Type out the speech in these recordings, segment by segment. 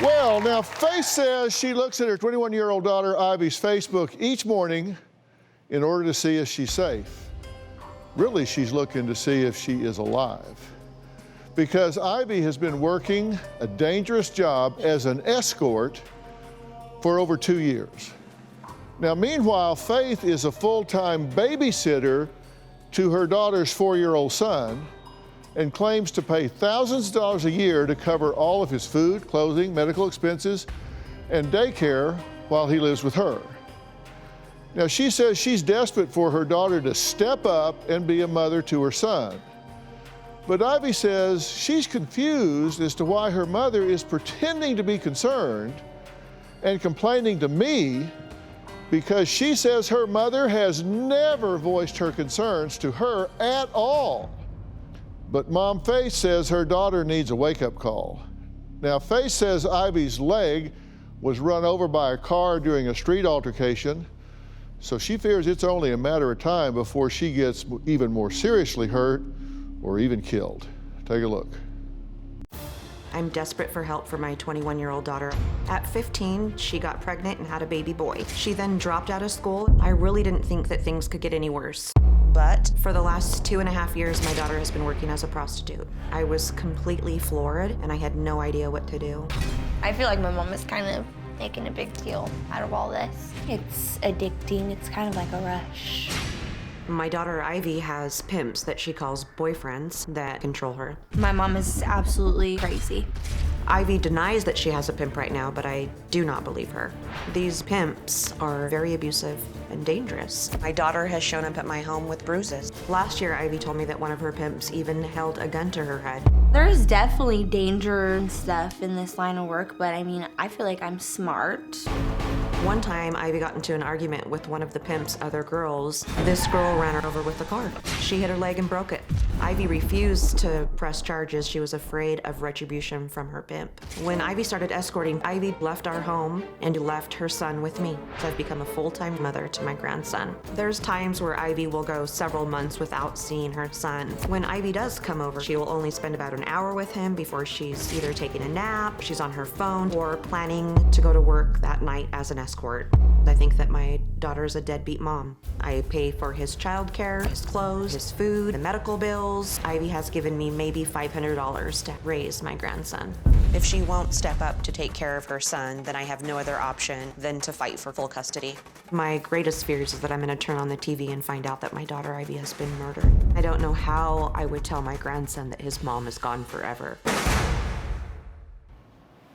Well, now Faith says she looks at her 21-year-old daughter Ivey's Facebook each morning in order to see if she's safe. Really, she's looking to see if she is alive. Because Ivey has been working a dangerous job as an escort for over 2 years. Now, meanwhile, Faith is a full-time babysitter to her daughter's 4-year-old son and claims to pay thousands of dollars a year to cover all of his food, clothing, medical expenses, and daycare while he lives with her. Now, she says she's desperate for her daughter to step up and be a mother to her son. But Ivey says she's confused as to why her mother is pretending to be concerned and complaining to me because she says her mother has never voiced her concerns to her at all. But Mom Faith says her daughter needs a wake-up call. Now, Faith says Ivey's leg was run over by a car during a street altercation, so she fears it's only a matter of time before she gets even more seriously hurt or even killed. Take a look. I'm desperate for help for my 21-year-old daughter. At 15, she got pregnant and had a baby boy. She then dropped out of school. I really didn't think that things could get any worse. But for the last 2.5 years, my daughter has been working as a prostitute. I was completely floored, and I had no idea what to do. I feel like my mom is kind of making a big deal out of all this. It's addicting. It's kind of like a rush. My daughter Ivey has pimps that she calls boyfriends that control her. My mom is absolutely crazy. Ivey denies that she has a pimp right now, but I do not believe her. These pimps are very abusive and dangerous. My daughter has shown up at my home with bruises. Last year, Ivey told me that one of her pimps even held a gun to her head. There's definitely danger and stuff in this line of work, but I mean, I feel like I'm smart. One time, Ivey got into an argument with one of the pimp's other girls. This girl ran her over with the car. She hit her leg and broke it. Ivey refused to press charges. She was afraid of retribution from her pimp. When Ivey started escorting, Ivey left our home and left her son with me. So I've become a full-time mother to my grandson. There's times where Ivey will go several months without seeing her son. When Ivey does come over, she will only spend about an hour with him before she's either taking a nap, she's on her phone, or planning to go to work that night as an escort. I think that my daughter is a deadbeat mom. I pay for his childcare, his clothes, his food, the medical bills. Ivey has given me maybe $500 to raise my grandson. If she won't step up to take care of her son, then I have no other option than to fight for full custody. My greatest fears is that I'm gonna turn on the TV and find out that my daughter Ivey has been murdered. I don't know how I would tell my grandson that his mom is gone forever.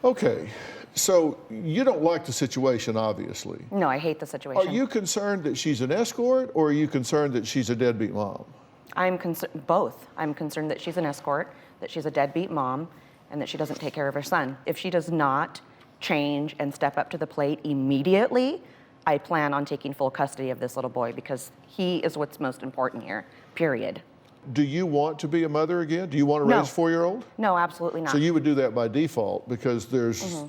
Okay, so you don't like the situation, obviously. No, I hate the situation. Are you concerned that she's an escort, or are you concerned that she's a deadbeat mom? I'm concerned, both. I'm concerned that she's an escort, that she's a deadbeat mom, and that she doesn't take care of her son. If she does not change and step up to the plate immediately, I plan on taking full custody of this little boy because he is what's most important here, period. Do you want to be a mother again? Do you want to raise a 4-year-old? No, absolutely not. So you would do that by default because there's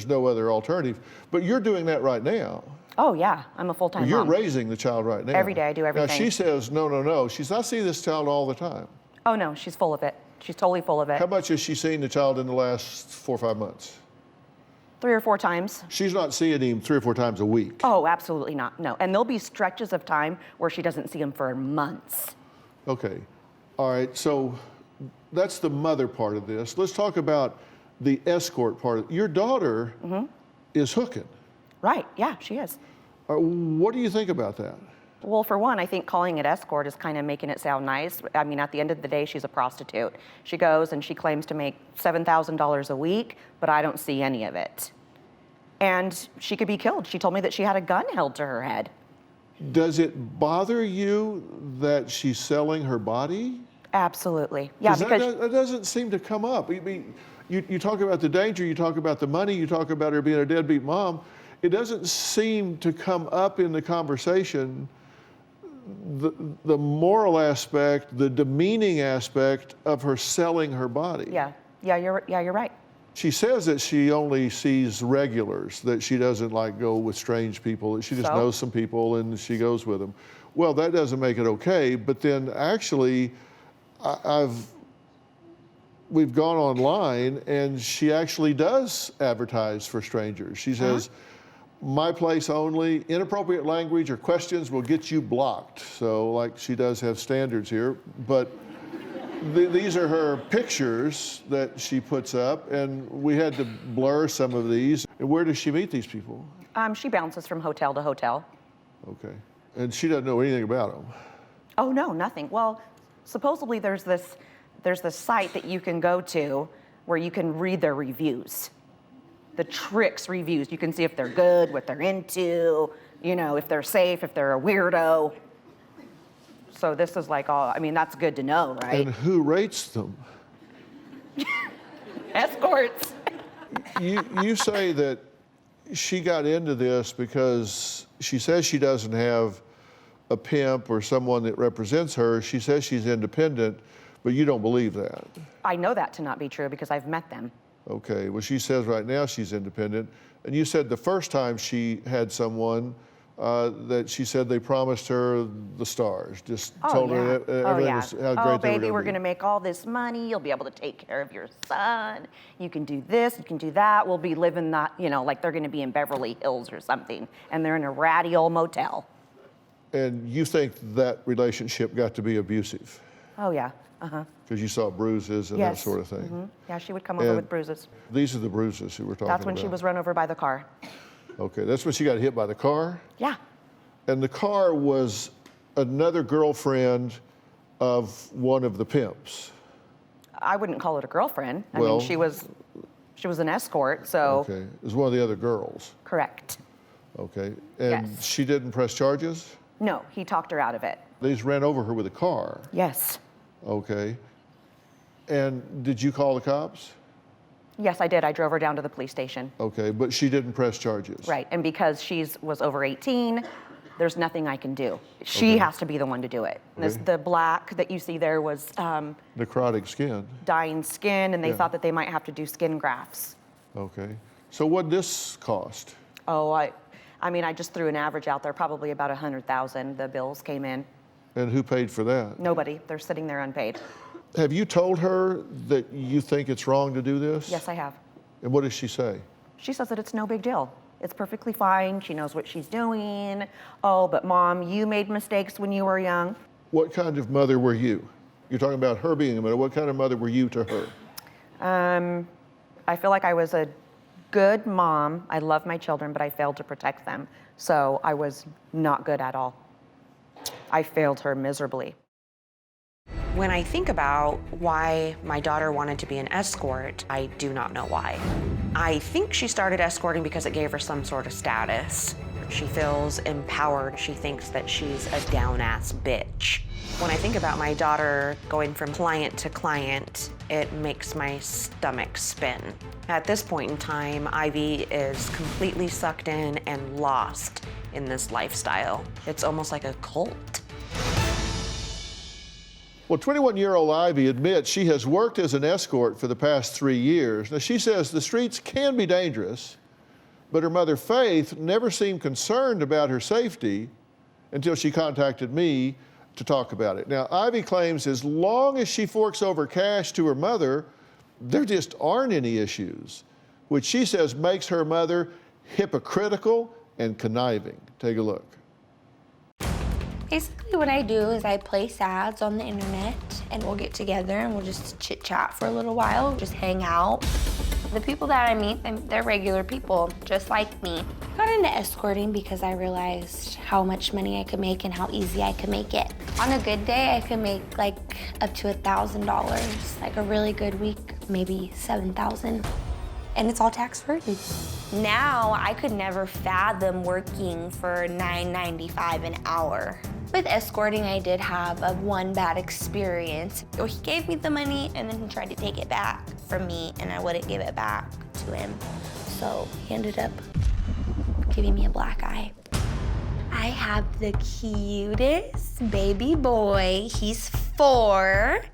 no other alternative. But you're doing that right now. Oh yeah, I'm a full-time You're mom. raising the child right now. Every day I do everything. Now she says, no, no, no. I see this child all the time. Oh no, she's full of it. She's totally full of it. How much has she seen the child in the last 4 or 5 months? 3 or 4 times. She's not seeing him 3 or 4 times a week. Oh, absolutely not, no. And there'll be stretches of time where she doesn't see him for months. Okay, all right, so that's the mother part of this. Let's talk about the escort part of it. Your daughter is hooking. Right, yeah, she is. What do you think about that? Well, for one, I think calling it escort is kind of making it sound nice. I mean, at the end of the day, she's a prostitute. She goes and she claims to make $7,000 a week, but I don't see any of it. And she could be killed. She told me that she had a gun held to her head. Does it bother you that she's selling her body? Absolutely. Yeah, because that doesn't seem to come up. I mean, you talk about the danger, you talk about the money, you talk about her being a deadbeat mom. It doesn't seem to come up in the conversation the moral aspect, the demeaning aspect of her selling her body. Yeah, you're right. She says that she only sees regulars, that she doesn't like go with strange people, that she just knows some people and she goes with them. Well, that doesn't make it okay, but then actually we've gone online, and she actually does advertise for strangers. She says, my place only, inappropriate language or questions will get you blocked. So, like, she does have standards here, but these are her pictures that she puts up, and we had to blur some of these. And where does she meet these people? She bounces from hotel to hotel. Okay. And she doesn't know anything about them. Oh, no, nothing. Well, supposedly there's this site that you can go to where you can read their reviews. The Tricks reviews. You can see if they're good, what they're into, you know, if they're safe, if they're a weirdo. So this is like all, I mean, that's good to know, right? And who rates them? Escorts. You say that she got into this because she says she doesn't have a pimp or someone that represents her. She says she's independent, but you don't believe that. I know that to not be true because I've met them. Okay, well, she says right now she's independent. And you said the first time she had someone that she said they promised her the stars, just told her that everything was how great they were baby, we're be. gonna make all this money. You'll be able to take care of your son. You can do this, you can do that. We'll be living that, you know, like they're gonna be in Beverly Hills or something. And they're in a ratty old motel. And you think that relationship got to be abusive? Oh, yeah. Uh-huh. Because you saw bruises and that sort of thing. Mm-hmm. Yeah, she would come over And with bruises. These are the bruises that we're talking about. That's when she was run over by the car. Okay, that's when she got hit by the car? Yeah. And the car was another girlfriend of one of the pimps. I wouldn't call it a girlfriend. I Well- mean, she was an escort, so. Okay, it was one of the other girls. Correct. Okay, and Yes. she didn't press charges? No, he talked her out of it. They just ran over her with a car. Yes. Okay. And did you call the cops? Yes, I did. I drove her down to the police station. Okay, but she didn't press charges. Right, and because was over 18, there's nothing I can do. She has to be the one to do it. Okay. The black that you see there was Necrotic skin. dying skin, and they Yeah. thought that they might have to do skin grafts. Okay. So what'd this cost? Oh, I mean, I just threw an average out there, probably about 100,000. The bills came in. And who paid for that? Nobody. They're sitting there unpaid. Have you told her that you think it's wrong to do this? Yes, I have. And what does she say? She says that it's no big deal. It's perfectly fine. She knows what she's doing. Oh, but Mom, you made mistakes when you were young. What kind of mother were you? You're talking about her being a mother. What kind of mother were you to her? I feel like I was a good mom. I love my children, but I failed to protect them. So I was not good at all. I failed her miserably. When I think about why my daughter wanted to be an escort, I do not know why. I think she started escorting because it gave her some sort of status. She feels empowered. She thinks that she's a down-ass bitch. When I think about my daughter going from client to client, it makes my stomach spin. At this point in time, Ivy is completely sucked in and lost in this lifestyle. It's almost like a cult. Well, 21-year-old Ivy admits she has worked as an escort for the past 3 years. Now, she says the streets can be dangerous, but her mother, Faith, never seemed concerned about her safety until she contacted me to talk about it. Now, Ivy claims as long as she forks over cash to her mother, there just aren't any issues, which she says makes her mother hypocritical and conniving. Take a look. Basically what I do is I place ads on the internet and we'll get together and we'll just chit chat for a little while, just hang out. The people that I meet, they're regular people, just like me. I got into escorting because I realized how much money I could make and how easy I could make it. On a good day, I could make like up to $1,000. Like a really good week, maybe $7,000. And it's all tax-free. Now, I could never fathom working for $9.95 an hour. With escorting, I did have one bad experience. He gave me the money and then he tried to take it back from me and I wouldn't give it back to him. So he ended up giving me a black eye. I have the cutest baby boy. He's 4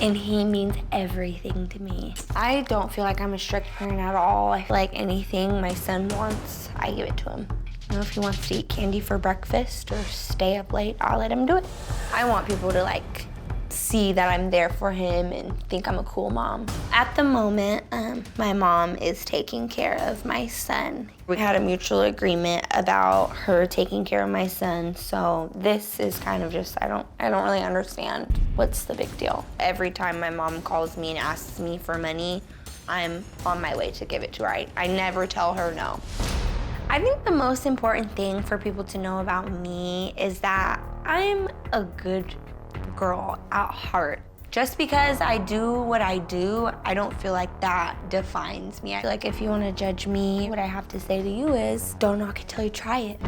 and he means everything to me. I don't feel like I'm a strict parent at all. I feel like anything my son wants, I give it to him. You know, if he wants to eat candy for breakfast or stay up late, I'll let him do it. I want people to like see that I'm there for him and think I'm a cool mom. At the moment, my mom is taking care of my son. We had a mutual agreement about her taking care of my son, so this is kind of just, I don't really understand what's the big deal. Every time my mom calls me and asks me for money, I'm on my way to give it to her. I never tell her no. I think the most important thing for people to know about me is that I'm a good girl at heart. Just because I do what I do, I don't feel like that defines me. I feel like if you want to judge me, what I have to say to you is, don't knock it till you try it.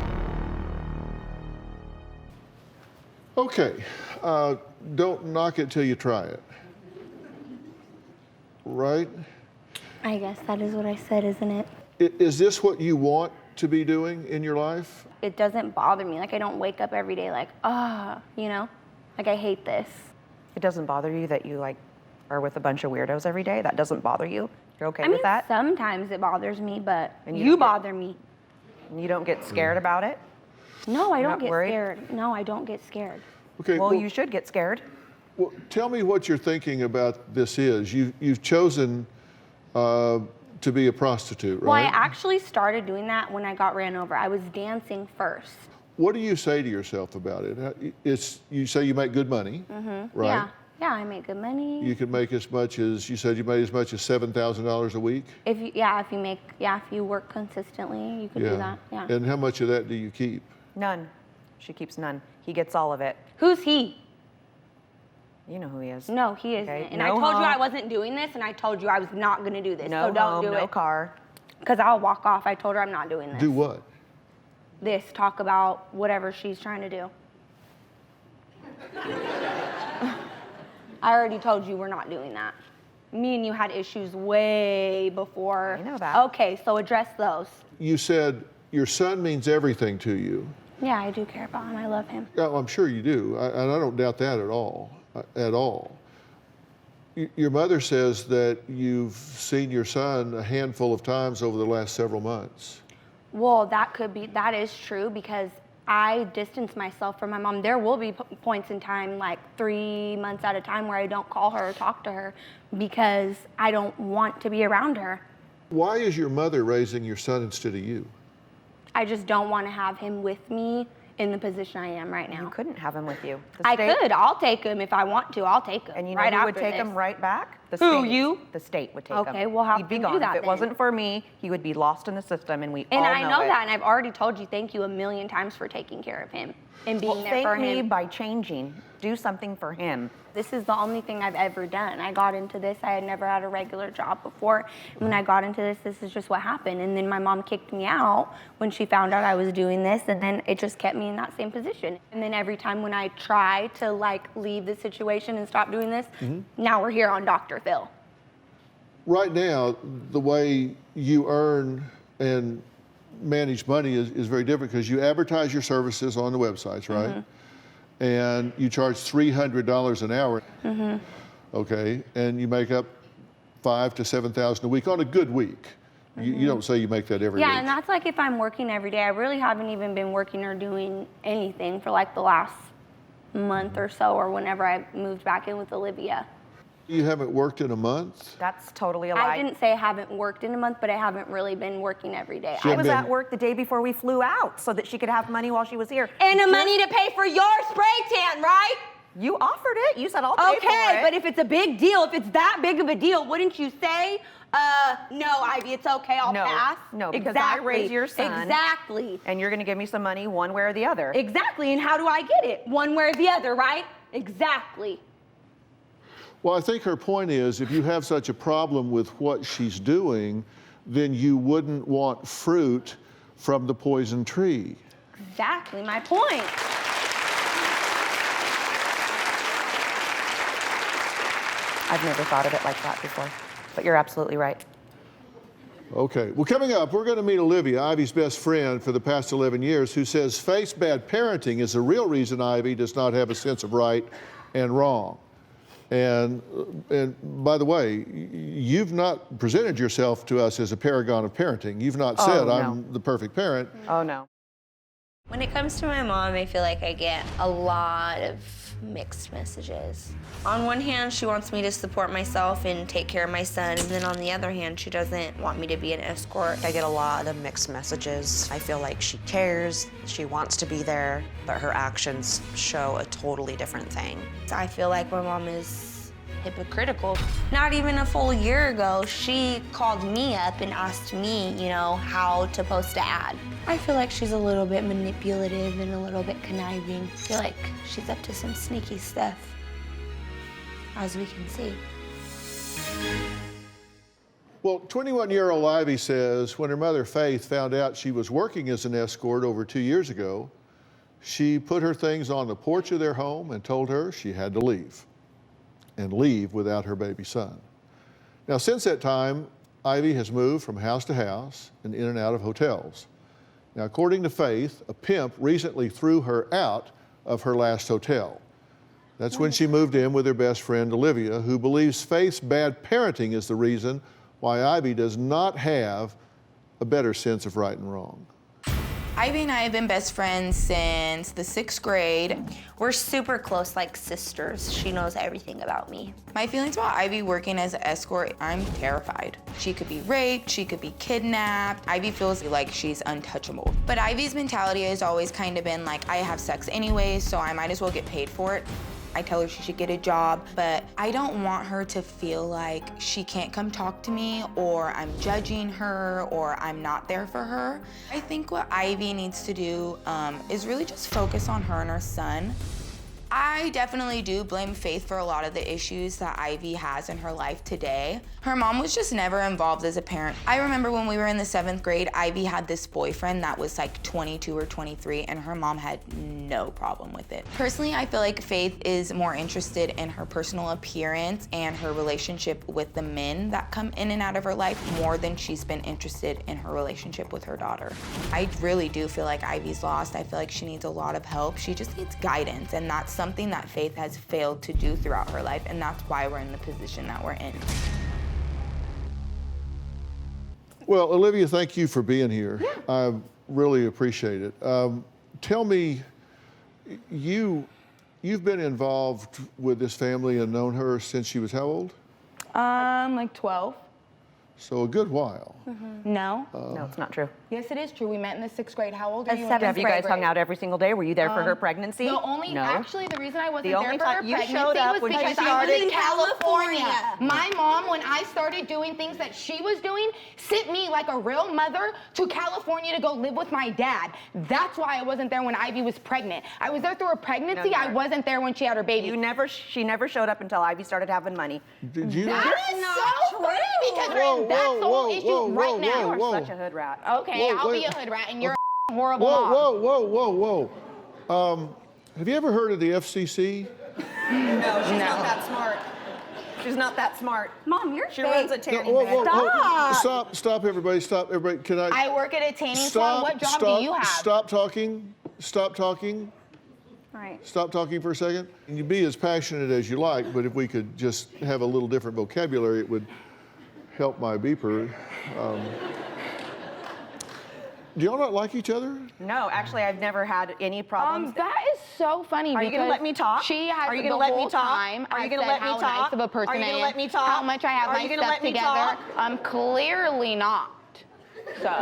Okay, don't knock it till you try it. Right? I guess that is what I said, isn't it? Is this what you want to be doing in your life? It doesn't bother me. Like, I don't wake up every day like, you know? Like, I hate this. It doesn't bother you that you like are with a bunch of weirdos every day? That doesn't bother you? You're okay with that? Sometimes it bothers me, but And you bother me. And you don't get scared about it? No, I You're don't not get worried? scared. No, I don't get scared. Okay. Well, you should get scared. Well, tell me what you're thinking about this is. You've chosen to be a prostitute, right? Well, I actually started doing that when I got ran over. I was dancing first. What do you say to yourself about it? You say you make good money, right? Yeah, I make good money. You can make as much as, you said you made as much as $7,000 a week? If you work consistently, you could do that, yeah. And how much of that do you keep? None. She keeps none. He gets all of it. Who's he? You know who he is. No, he isn't. Okay, And no I told you home. I wasn't doing this, and I told you I was not gonna do this, No so don't home, do no it. car. Because I'll walk off. I told her I'm not doing this. Do what? This, talk about whatever she's trying to do. I already told you we're not doing that. Me and you had issues way before. I know that. Okay, so address those. You said your son means everything to you. Yeah, I do care about him. I love him. Yeah, I'm sure you do, and I don't doubt that at all, Your mother says that you've seen your son a handful of times over the last several months. Well, that is true because I distance myself from my mom. There will be points in time, like 3 months at a time, where I don't call her or talk to her because I don't want to be around her. Why is your mother raising your son instead of you? I just don't want to have him with me in the position I am right now. You couldn't have him with you. I could. I'll take him if I want to. I'll take him. And you know right who would after take this. him right back? The Who, state. you? The state would take him. Okay, we'll have He'd be to gone. do that If it then. wasn't for me, he would be lost in the system, and we all And know I know it. that, and I've already told you thank you a million times for taking care of him and being Well, there for thank me him. by changing. Do something for him. This is the only thing I've ever done. I got into this. I had never had a regular job before. And when I got into this is just what happened. And then my mom kicked me out when she found out I was doing this, and then it just kept me in that same position. And then every time when I try to leave the situation and stop doing this, now we're here on DrPhil. Right now, the way you earn and manage money is very different because you advertise your services on the websites, right? And you charge $300 an hour. Okay, and you make up $5,000 to $7,000 a week on a good week. You don't say you make that every week. Yeah, and that's like if I'm working every day. I really haven't even been working or doing anything for like the last month or so, or whenever I moved back in with Olivia. You haven't worked in a month? That's totally a lie. I didn't say I haven't worked in a month, but I haven't really been working every day. She I was been- at work the day before we flew out so that she could have money while she was here. And the money to pay for your spray tan, right? You offered it. You said I'll pay for it. Okay, but if it's a big deal, if it's that big of a deal, wouldn't you say, no, Ivy, it's okay, I'll No, pass? no, because I raised your son. Exactly. And you're going to give me some money one way or the other. Exactly, and how do I get it? One way or the other, right? Exactly. Well, I think her point is if you have such a problem with what she's doing, then you wouldn't want fruit from the poison tree. Exactly my point. I've never thought of it like that before, but you're absolutely right. Okay, well, coming up, we're going to meet Olivia, Ivy's best friend for the past 11 years, who says face bad parenting is the real reason Ivy does not have a sense of right and wrong. And by the way, you've not presented yourself to us as a paragon of parenting. You've not said, no. I'm the perfect parent. Oh, no. When it comes to my mom, I feel like I get a lot of mixed messages. On one hand, she wants me to support myself and take care of my son, and then on the other hand, she doesn't want me to be an escort. I get a lot of mixed messages. I feel like she cares, she wants to be there, but her actions show a totally different thing. I feel like my mom is hypocritical. Not even a full year ago, she called me up and asked me, you know, how to post an ad. I feel like she's a little bit manipulative and a little bit conniving. I feel like she's up to some sneaky stuff, as we can see. Well, 21-year-old Ivey says when her mother, Faith, found out she was working as an escort over 2 years ago, she put her things on the porch of their home and told her she had to leave, and leave without her baby son. Now, since that time, Ivey has moved from house to house and in and out of hotels. Now, according to Faith, a pimp recently threw her out of her last hotel. That's when she moved in with her best friend, Olivia, who believes Faith's bad parenting is the reason why Ivey does not have a better sense of right and wrong. Ivey and I have been best friends since the 6th grade. We're super close, like sisters. She knows everything about me. My feelings about Ivey working as an escort, I'm terrified. She could be raped, she could be kidnapped. Ivey feels like she's untouchable. But Ivey's mentality has always kind of been like, I have sex anyway, so I might as well get paid for it. I tell her she should get a job, but I don't want her to feel like she can't come talk to me, or I'm judging her, or I'm not there for her. I think what Ivey needs to do is really just focus on her and her son. I definitely do blame Faith for a lot of the issues that Ivey has in her life today. Her mom was just never involved as a parent. I remember when we were in the 7th grade, Ivey had this boyfriend that was like 22 or 23, and her mom had no problem with it. Personally, I feel like Faith is more interested in her personal appearance and her relationship with the men that come in and out of her life more than she's been interested in her relationship with her daughter. I really do feel like Ivey's lost. I feel like she needs a lot of help. She just needs guidance, and that's something that Faith has failed to do throughout her life, and that's why we're in the position that we're in. Well, Olivia, thank you for being here. Yeah. I really appreciate it. Tell me, you've been involved with this family and known her since she was how old? Like 12. So a good while. No. No, it's not true. Yes, it is true. We met in the 6th grade. How old are you? Have you guys hung out every single day? Were you there for her pregnancy? Actually, the reason I wasn't The there only for her time you pregnancy showed up was when she because I was started- in California. My mom, when I started doing things that she was doing, sent me like a real mother to California to go live with my dad. That's why I wasn't there when Ivey was pregnant. I was there through her pregnancy. I wasn't there when she had her baby. She never showed up until Ivey started having money. Did you? That is so funny because that's the whole issue right now. You are such a hood rat. Okay, I'll be a hood rat and you're a horrible Whoa, mom. whoa. Have you ever heard of the FCC? No, she's not that smart. She's not that smart. Mom, you're She runs a tanning Whoa, bed. Stop, everybody, stop, everybody. Can I? I work at a tanning salon. What job do you have? Stop talking. Right. Stop talking for a second. You can be as passionate as you like, but if we could just have a little different vocabulary, it would help my beeper. Do y'all not like each other? No, actually, I've never had any problems. That is so funny. Are you going to let me talk? She has Are you the gonna let whole me talk? time. Are you I've going to said let me how talk? nice of a person Are you I going to am, let me talk? how much I have Are my you gonna stuff let me together. talk? Clearly not. So.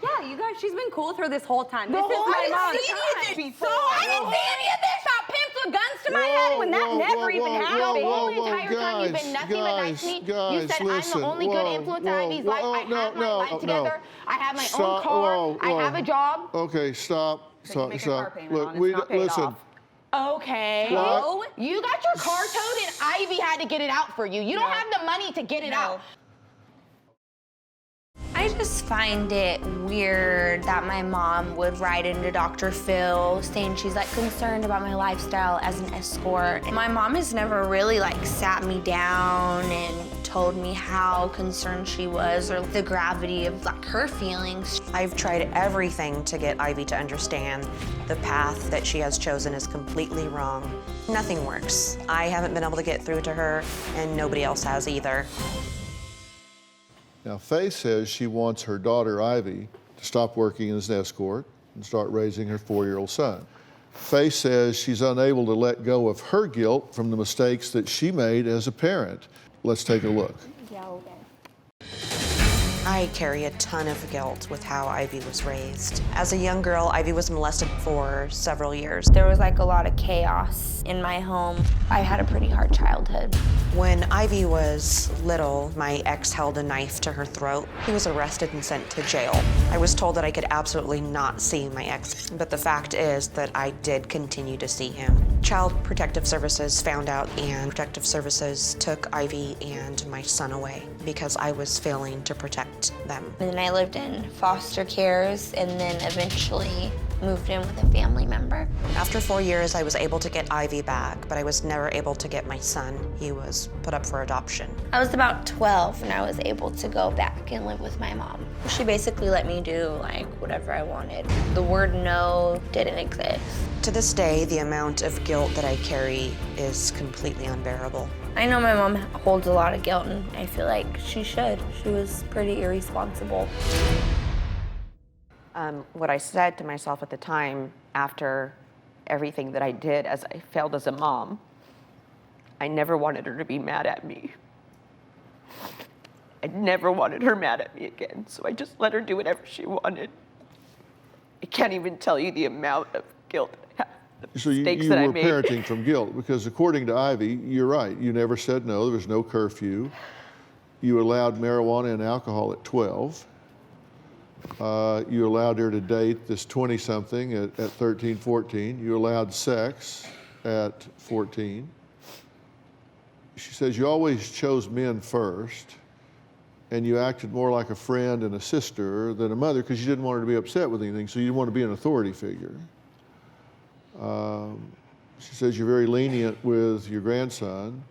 Yeah, you guys, she's been cool with her this whole time. This is whole my time. mom. I didn't see any of this I didn't see any of this. Shot pimps with guns to my head when that never even happened. The whole entire time you've been nothing but nice to me. You said listen, I'm the only good influence in Ivey's life. I have my life together. I have my own car. I have a job. Okay, stop. So you make a car payment on, it's we not paid listen. off. Okay. What? You got your car towed and Ivey had to get it out for you. You don't have the money to get it out. I just find it weird that my mom would write into DrPhil saying she's like concerned about my lifestyle as an escort. My mom has never really like sat me down and told me how concerned she was or the gravity of like her feelings. I've tried everything to get Ivey to understand the path that she has chosen is completely wrong. Nothing works. I haven't been able to get through to her, and nobody else has either. Now, Faith says she wants her daughter, Ivey, to stop working as an escort and start raising her 4-year-old son. Faith says she's unable to let go of her guilt from the mistakes that she made as a parent. Let's take a look. I carry a ton of guilt with how Ivy was raised. As a young girl, Ivy was molested for several years. There was like a lot of chaos in my home. I had a pretty hard childhood. When Ivy was little, my ex held a knife to her throat. He was arrested and sent to jail. I was told that I could absolutely not see my ex, but the fact is that I did continue to see him. Child Protective Services found out, and Protective Services took Ivy and my son away because I was failing to protect them. And then I lived in foster cares and then eventually moved in with a family member. After 4 years, I was able to get Ivy back, but I was never able to get my son. He was put up for adoption. I was about 12 and I was able to go back and live with my mom. She basically let me do like whatever I wanted. The word no didn't exist. To this day, the amount of guilt that I carry is completely unbearable. I know my mom holds a lot of guilt and I feel like she should. She was pretty irresponsible. What I said to myself at the time, after everything that I did as I failed as a mom, I never wanted her to be mad at me. I never wanted her mad at me again, so I just let her do whatever she wanted. I can't even tell you the amount of guilt I have, the So mistakes you that I were made. parenting from guilt, because according to Ivy, you're right. You never said no. There was no curfew. You allowed marijuana and alcohol at 12. You allowed her to date this 20-something at 13, 14. You allowed sex at 14. She says you always chose men first, and you acted more like a friend and a sister than a mother because you didn't want her to be upset with anything, so you didn't want to be an authority figure. She says you're very lenient with your grandson.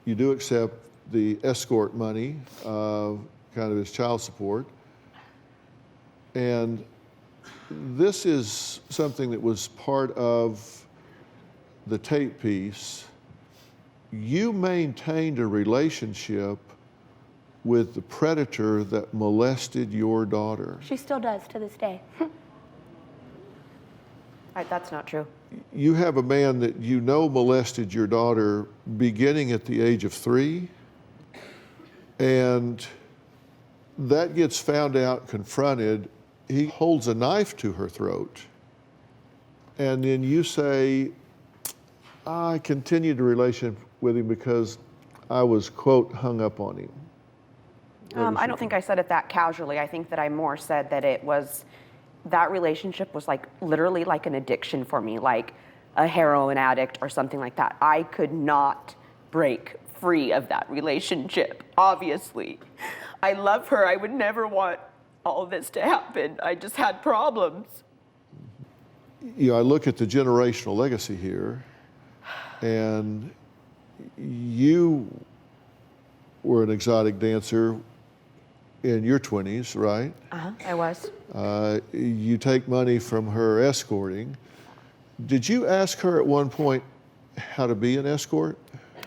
You do accept the escort money, kind of his child support. And this is something that was part of the tape piece. You maintained a relationship with the predator that molested your daughter. She still does to this day. That's not true. You have a man that you know molested your daughter beginning at the age of 3, and that gets found out, confronted. He holds a knife to her throat, and then you say, I continued the relationship with him because I was, quote, hung up on him. I don't think I said it that casually. I think that I more said that it was, that relationship was like literally like an addiction for me, like a heroin addict or something like that. I could not break free of that relationship, obviously. I love her. I would never want all this to happen. I just had problems. You know, I look at the generational legacy here, and you were an exotic dancer in your 20s, right? I was. You take money from her escorting. Did you ask her at one point how to be an escort?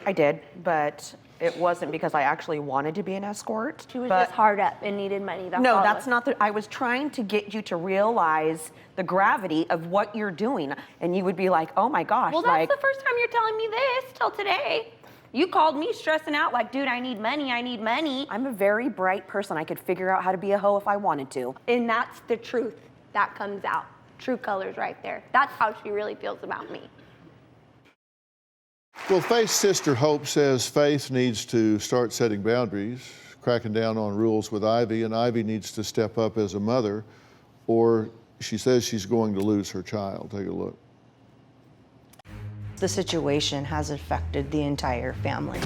I did, but it wasn't because I actually wanted to be an escort. She was just hard up and needed money. That's No, all it that's was. not the, I was trying to get you to realize the gravity of what you're doing. And you would be like, oh my gosh, Well, that's like, the first time you're telling me this till today. You called me stressing out like, dude, I need money, I need money. I'm a very bright person. I could figure out how to be a hoe if I wanted to. And that's the truth that comes out. True colors right there. That's how she really feels about me. Well, Faith's sister Hope says Faith needs to start setting boundaries, cracking down on rules with Ivy, and Ivy needs to step up as a mother, or she says she's going to lose her child. Take a look. The situation has affected the entire family.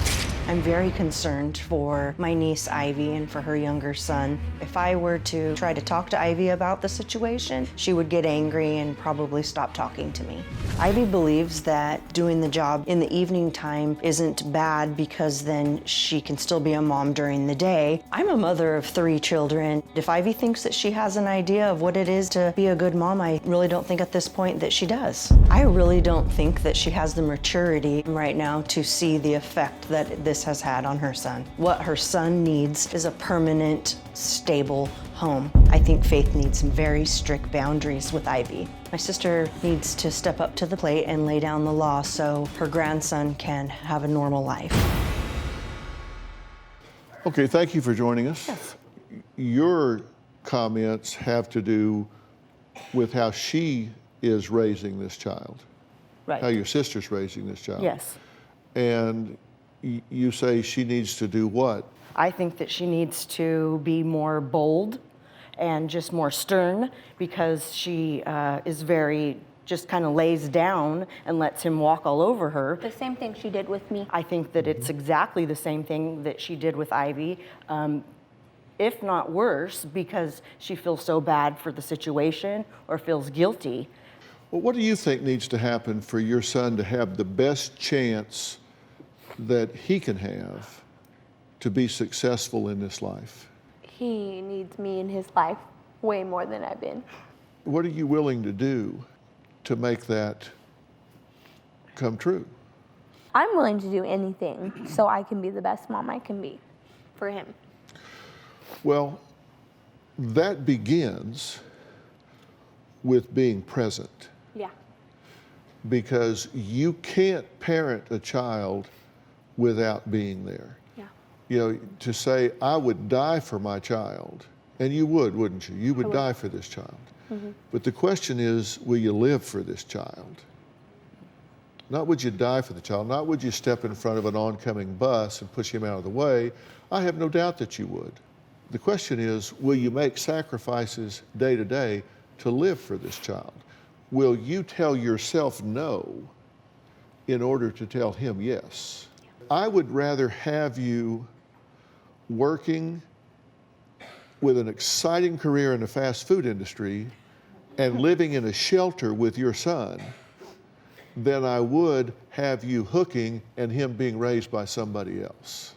I'm very concerned for my niece Ivy and for her younger son. If I were to try to talk to Ivy about the situation, she would get angry and probably stop talking to me. Ivy believes that doing the job in the evening time isn't bad because then she can still be a mom during the day. I'm a mother of 3 children. If Ivy thinks that she has an idea of what it is to be a good mom, I really don't think at this point that she does. I really don't think that she has the maturity right now to see the effect that this has had on her son. What her son needs is a permanent, stable home. I think Faith needs some very strict boundaries with Ivy. My sister needs to step up to the plate and lay down the law so her grandson can have a normal life. Okay, thank you for joining us. Yes. Your comments have to do with how she is raising this child, Right. how your sister's raising this child. Yes. And you say she needs to do what? I think that she needs to be more bold and just more stern, because she is very, just kind of lays down and lets him walk all over her. The same thing she did with me. I think that it's exactly the same thing that she did with Ivy, if not worse, because she feels so bad for the situation or feels guilty. Well, what do you think needs to happen for your son to have the best chance that he can have to be successful in this life? He needs me in his life way more than I've been. What are you willing to do to make that come true? I'm willing to do anything so I can be the best mom I can be for him. Well, that begins with being present, Yeah. because you can't parent a child without being there. Yeah. You know, to say, I would die for my child, and you would, wouldn't you? You would die for this child. But the question is, will you live for this child? Not would you die for the child, not would you step in front of an oncoming bus and push him out of the way. I have no doubt that you would. The question is, will you make sacrifices day to day to live for this child? Will you tell yourself no in order to tell him yes? I would rather have you working with an exciting career in the fast food industry and living in a shelter with your son than I would have you hooking and him being raised by somebody else.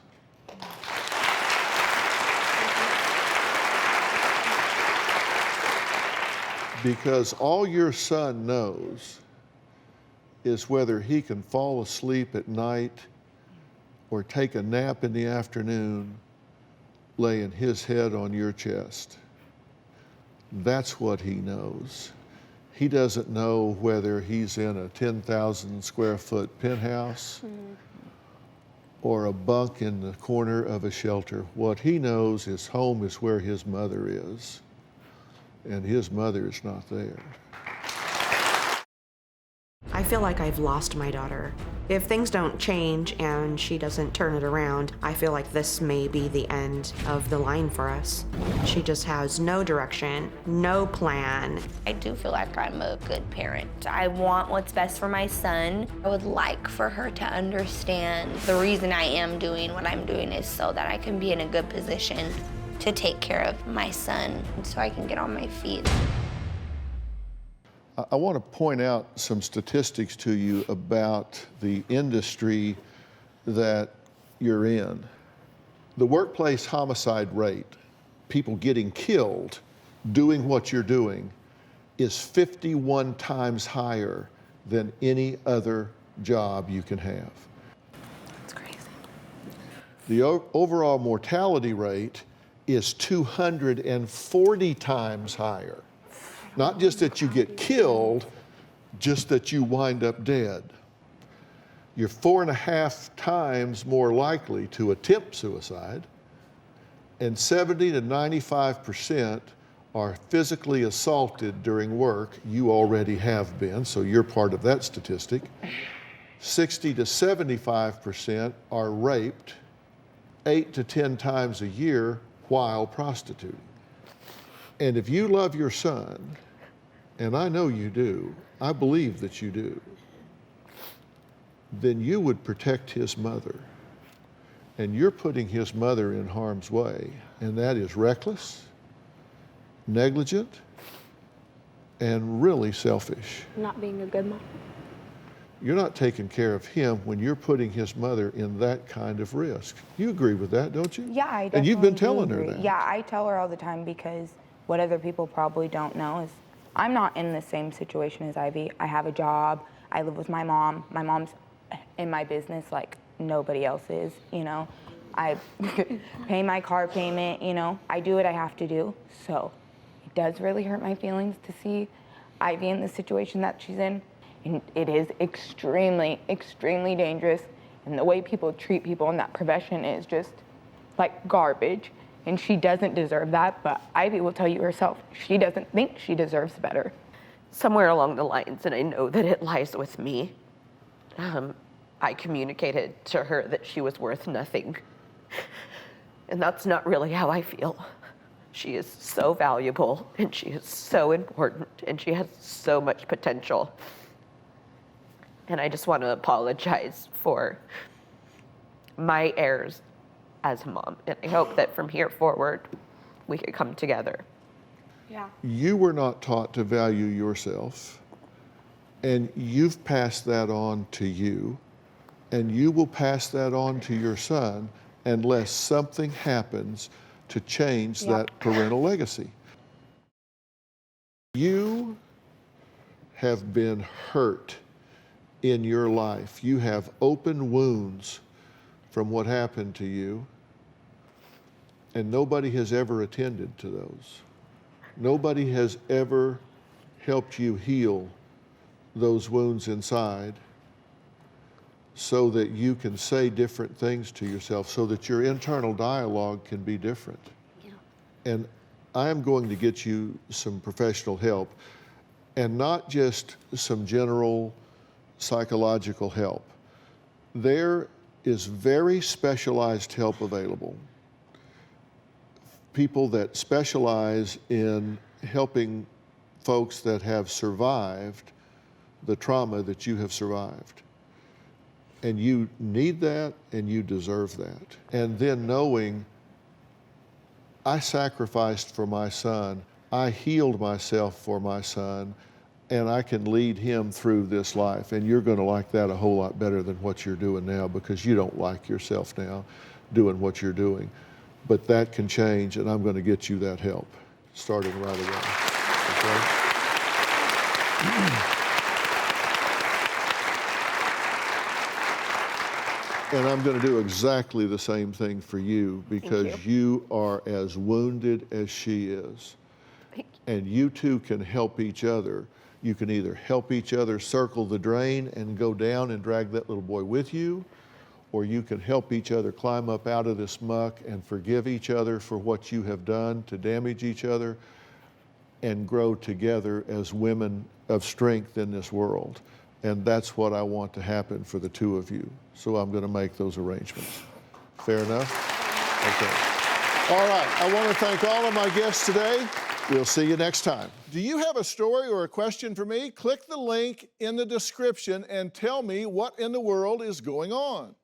Because all your son knows is whether he can fall asleep at night or take a nap in the afternoon, laying his head on your chest. That's what he knows. He doesn't know whether he's in a 10,000 square foot penthouse or a bunk in the corner of a shelter. What he knows is home is where his mother is, and his mother is not there. I feel like I've lost my daughter. If things don't change and she doesn't turn it around, I feel like this may be the end of the line for us. She just has no direction, no plan. I do feel like I'm a good parent. I want what's best for my son. I would like for her to understand the reason I am doing what I'm doing is so that I can be in a good position to take care of my son so I can get on my feet. I want to point out some statistics to you about the industry that you're in. The workplace homicide rate, people getting killed doing what you're doing, is 51 times higher than any other job you can have. It's crazy. The overall mortality rate is 240 times higher. Not just that you get killed, just that you wind up dead. You're 4.5 times more likely to attempt suicide, and 70 to 95% are physically assaulted during work. You already have been, so you're part of that statistic. 60 to 75% are raped 8 to 10 times a year while prostituting. And if you love your son, and I know you do, I believe that you do, then you would protect his mother. And you're putting his mother in harm's way, and that is reckless, negligent, and really selfish. Not being a good mom. You're not taking care of him when you're putting his mother in that kind of risk. You agree with that, don't you? Yeah, I definitely And you've been do telling her agree. that. Yeah, I tell her all the time because what other people probably don't know is I'm not in the same situation as Ivy. I have a job. I live with my mom. My mom's in my business like nobody else is, you know. I pay my car payment, you know. I do what I have to do. So it does really hurt my feelings to see Ivy in the situation that she's in. And it is extremely, extremely dangerous. And the way people treat people in that profession is just like garbage. And she doesn't deserve that, but Ivy will tell you herself, she doesn't think she deserves better. Somewhere along the lines, and I know that it lies with me, I communicated to her that she was worth nothing. And that's not really how I feel. She is so valuable, and she is so important, and she has so much potential. And I just want to apologize for my errors as a mom. And I hope that from here forward, we could come together. Yeah. You were not taught to value yourself, and you've passed that on to you, and you will pass that on to your son unless something happens to change that parental legacy. You have been hurt in your life. You have open wounds from what happened to you, and nobody has ever attended to those. Nobody has ever helped you heal those wounds inside so that you can say different things to yourself, so that your internal dialogue can be different. Yeah. And I am going to get you some professional help, and not just some general psychological help. There is very specialized help available. People that specialize in helping folks that have survived the trauma that you have survived. And you need that, and you deserve that. And then knowing, I sacrificed for my son, I healed myself for my son, and I can lead him through this life. And you're going to like that a whole lot better than what you're doing now, because you don't like yourself now doing what you're doing. But that can change, and I'm going to get you that help starting right away. Okay? And I'm going to do exactly the same thing for you, because you are as wounded as she is. And you two can help each other. You can either help each other circle the drain and go down and drag that little boy with you, or you can help each other climb up out of this muck and forgive each other for what you have done to damage each other, and grow together as women of strength in this world. And that's what I want to happen for the two of you. So I'm going to make those arrangements. Fair enough? Okay. All right. I want to thank all of my guests today. We'll see you next time. Do you have a story or a question for me? Click the link in the description and tell me what in the world is going on.